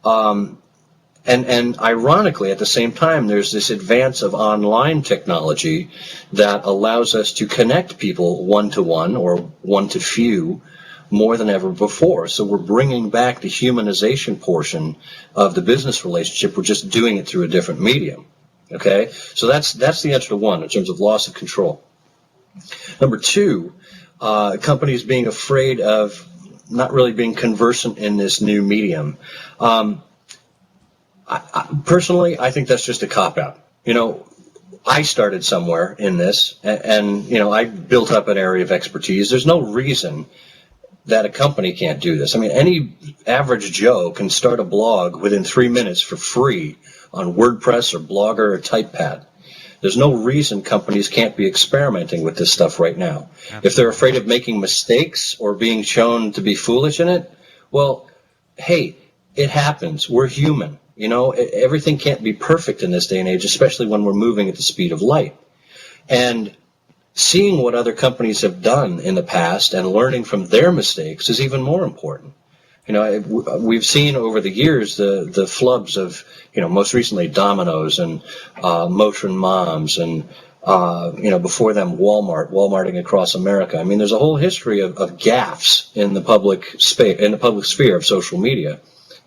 And ironically, at the same time, there's this advance of online technology that allows us to connect people one-to-one or one-to-few more than ever before. So we're bringing back the humanization portion of the business relationship. We're just doing it through a different medium. Okay? So that's the answer to one in terms of loss of control. Number two, companies being afraid of not really being conversant in this new medium. Personally, I think that's just a cop-out. I started somewhere in this, and I built up an area of expertise. There's no reason that a company can't do this. I mean, any average Joe can start a blog within 3 minutes for free on WordPress or Blogger or TypePad. There's no reason companies can't be experimenting with this stuff right now. Absolutely. If they're afraid of making mistakes or being shown to be foolish in it, well, hey, it happens. We're human. Everything can't be perfect in this day and age, especially when we're moving at the speed of light. And seeing what other companies have done in the past and learning from their mistakes is even more important. We've seen over the years the flubs of, most recently Domino's and Motion Moms and, before them Walmarting across America. I mean, there's a whole history of gaffes in the public space, in the public sphere of social media,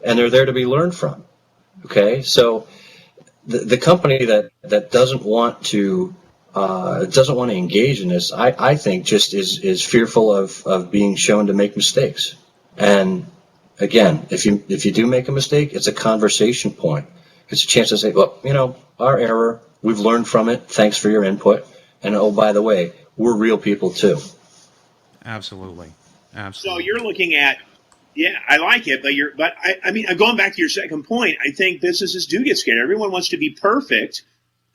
and they're there to be learned from. Okay, so the company that doesn't want to engage in this, I think, just is fearful of being shown to make mistakes. And again, if you do make a mistake, it's a conversation point. It's a chance to say, look, our error, we've learned from it. Thanks for your input. And oh, by the way, we're real people too. Absolutely. So you're looking at, yeah, I like it, but I mean, going back to your second point, I think businesses do get scared. Everyone wants to be perfect,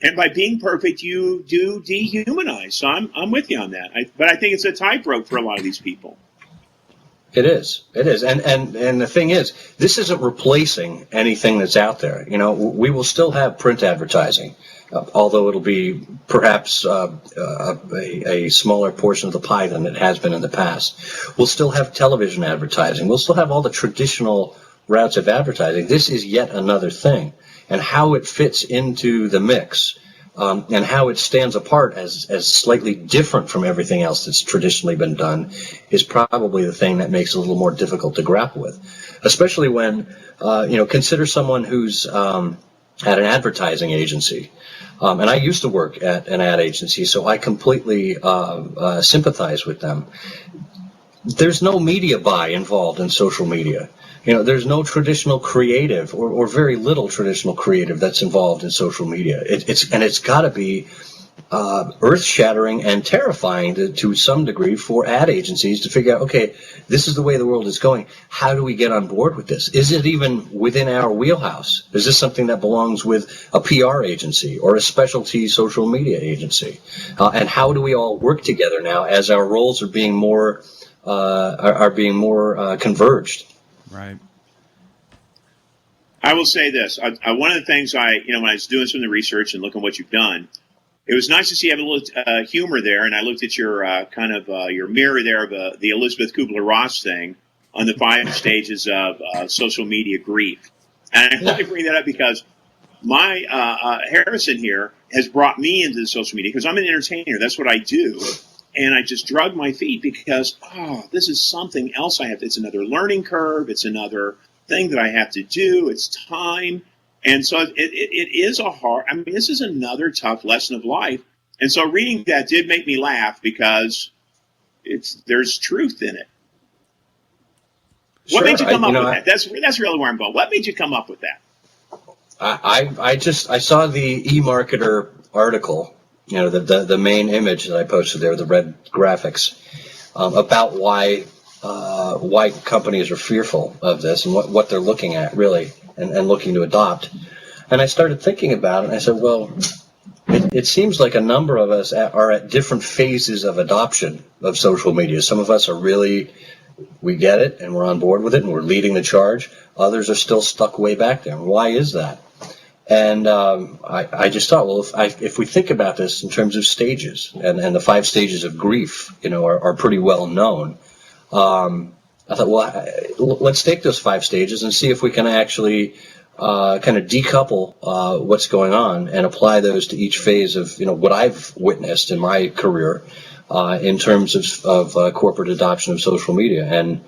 and by being perfect, you do dehumanize. So I'm with you on that. But I think it's a tightrope for a lot of these people. It is, and the thing is, this isn't replacing anything that's out there. We will still have print advertising, although it'll be perhaps a smaller portion of the pie than it has been in the past. We'll still have television advertising. We'll still have all the traditional routes of advertising. This is yet another thing, and how it fits into the mix. And how it stands apart as slightly different from everything else that's traditionally been done is probably the thing that makes it a little more difficult to grapple with, especially when, consider someone who's at an advertising agency. And I used to work at an ad agency, so I completely sympathize with them. There's no media buy involved in social media. There's no traditional creative or very little traditional creative that's involved in social media. It's got to be earth-shattering and terrifying to some degree for ad agencies to figure out, okay, this is the way the world is going. How do we get on board with this? Is it even within our wheelhouse? Is this something that belongs with a PR agency or a specialty social media agency? And how do we all work together now as our roles are being more converged? Right. I will say this. One of the things when I was doing some of the research and looking at what you've done, it was nice to see you have a little humor there. And I looked at your your mirror there of the Elizabeth Kubler-Ross thing on the 5 stages of social media grief. And I only bring that up because my Harrison here has brought me into the social media because I'm an entertainer. That's what I do. And I just drug my feet because, this is something else I have. It's another learning curve. It's another thing that I have to do. It's time. And so it is this is another tough lesson of life. And so reading that did make me laugh because there's truth in it. What made you come up with that? That's really where I'm going. What made you come up with that? I saw the eMarketer article, the main image that I posted there, the red graphics, about why companies are fearful of this and what they're looking at really and looking to adopt. And I started thinking about it, and I said, well, it seems like a number of us are at different phases of adoption of social media. Some of us are really, we get it, and we're on board with it, and we're leading the charge. Others are still stuck way back there. Why is that? And I just thought, well, if we think about this in terms of stages, and the 5 stages of grief, are pretty well known. I thought, well, let's take those 5 stages and see if we can actually kind of decouple what's going on and apply those to each phase of what I've witnessed in my career in terms of corporate adoption of social media. And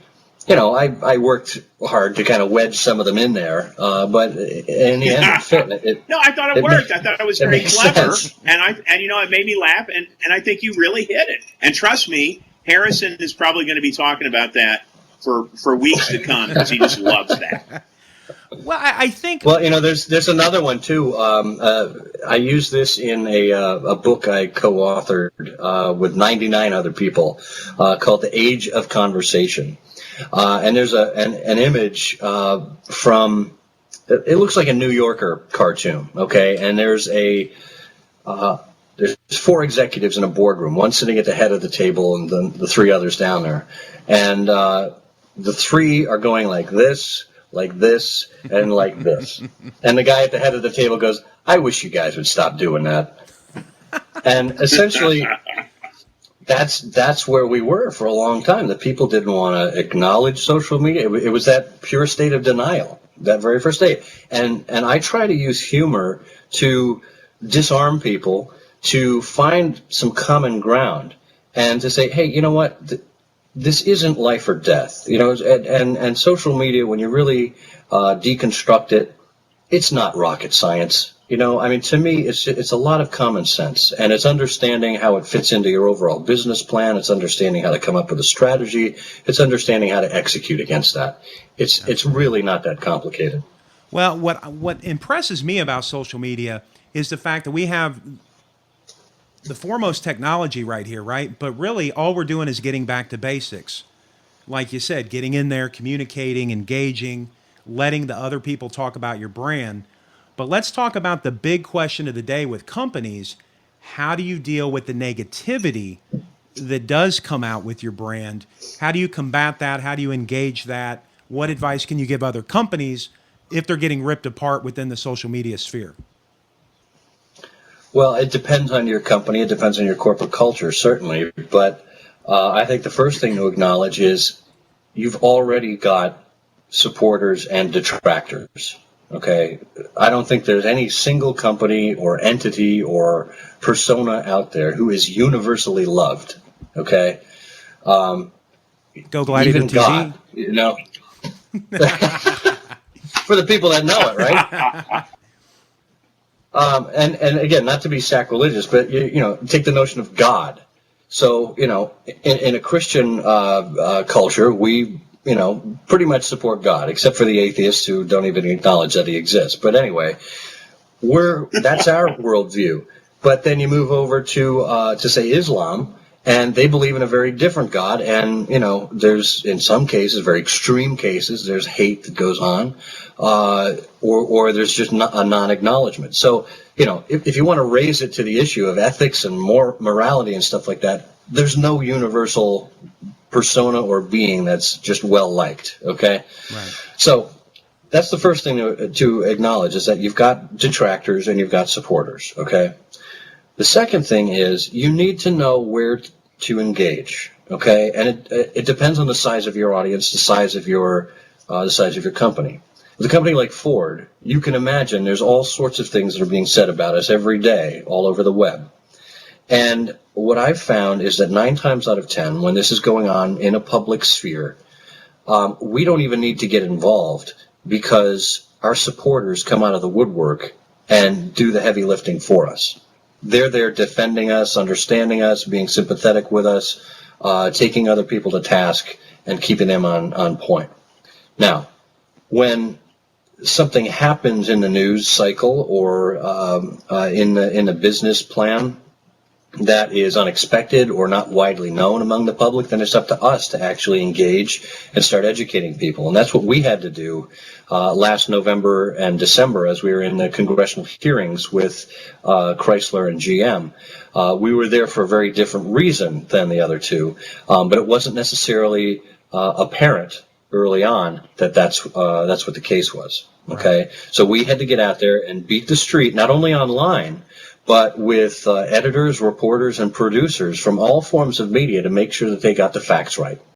I worked hard to kind of wedge some of them in there, but in the end it fit. No, I thought it worked. I thought it was very clever, and it made me laugh, and I think you really hit it. And trust me, Harrison is probably going to be talking about that for weeks to come because he just loves that. Well, I think. Well, there's another one too. I use this in a book I co-authored with 99 other people called "The Age of Conversation," and there's an image from. It looks like a New Yorker cartoon, okay? And there's there's 4 executives in a boardroom, one sitting at the head of the table, and then the 3 others down there, and the 3 are going like this, and like this. And the guy at the head of the table goes, "I wish you guys would stop doing that." And essentially, that's where we were for a long time. The people didn't want to acknowledge social media. It was that pure state of denial, that very first state. And I try to use humor to disarm people, to find some common ground, and to say, hey, you know what? This isn't life or death, and social media, when you really deconstruct it, it's not rocket science. To me, it's a lot of common sense, and it's understanding how it fits into your overall business plan. It's understanding how to come up with a strategy. It's understanding how to execute against that. It's really not that complicated. Well, what impresses me about social media is the fact that we have the foremost technology right here, right? But really, all we're doing is getting back to basics. Like you said, getting in there, communicating, engaging, letting the other people talk about your brand. But let's talk about the big question of the day with companies. How do you deal with the negativity that does come out with your brand? How do you combat that? How do you engage that? What advice can you give other companies if they're getting ripped apart within the social media sphere? Well, it depends on your company. It depends on your corporate culture, certainly. But I think the first thing to acknowledge is you've already got supporters and detractors. Okay, I don't think there's any single company or entity or persona out there who is universally loved. Okay, GoGladiator even TV. God, for the people that know it, right? And again, not to be sacrilegious, but take the notion of God. So in a Christian culture, we pretty much support God, except for the atheists who don't even acknowledge that he exists. But anyway, that's our worldview. But then you move over to say Islam, and they believe in a very different God. And there's in some cases, very extreme cases, there's hate that goes on, or there's just a non-acknowledgement. So if you want to raise it to the issue of ethics and morality and stuff like that, there's no universal persona or being that's just well liked. Okay, Right. So that's the first thing to acknowledge, is that you've got detractors and you've got supporters. Okay. The second thing is you need to know where to engage. Okay, and it depends on the size of your audience, the size of your company. With a company like Ford, you can imagine there's all sorts of things that are being said about us every day all over the web. And what I've found is that 9 times out of 10, when this is going on in a public sphere, we don't even need to get involved, because our supporters come out of the woodwork and do the heavy lifting for us. They're there defending us, understanding us, being sympathetic with us, taking other people to task, and keeping them on point. Now, when something happens in the news cycle or in the business plan that is unexpected or not widely known among the public, then it's up to us to actually engage and start educating people. And that's what we had to do last November and December as we were in the congressional hearings with Chrysler and GM. We were there for a very different reason than the other two, but it wasn't necessarily apparent early on that that's what the case was. Okay, right. So we had to get out there and beat the street, not only online, but with editors, reporters, and producers from all forms of media to make sure that they got the facts right.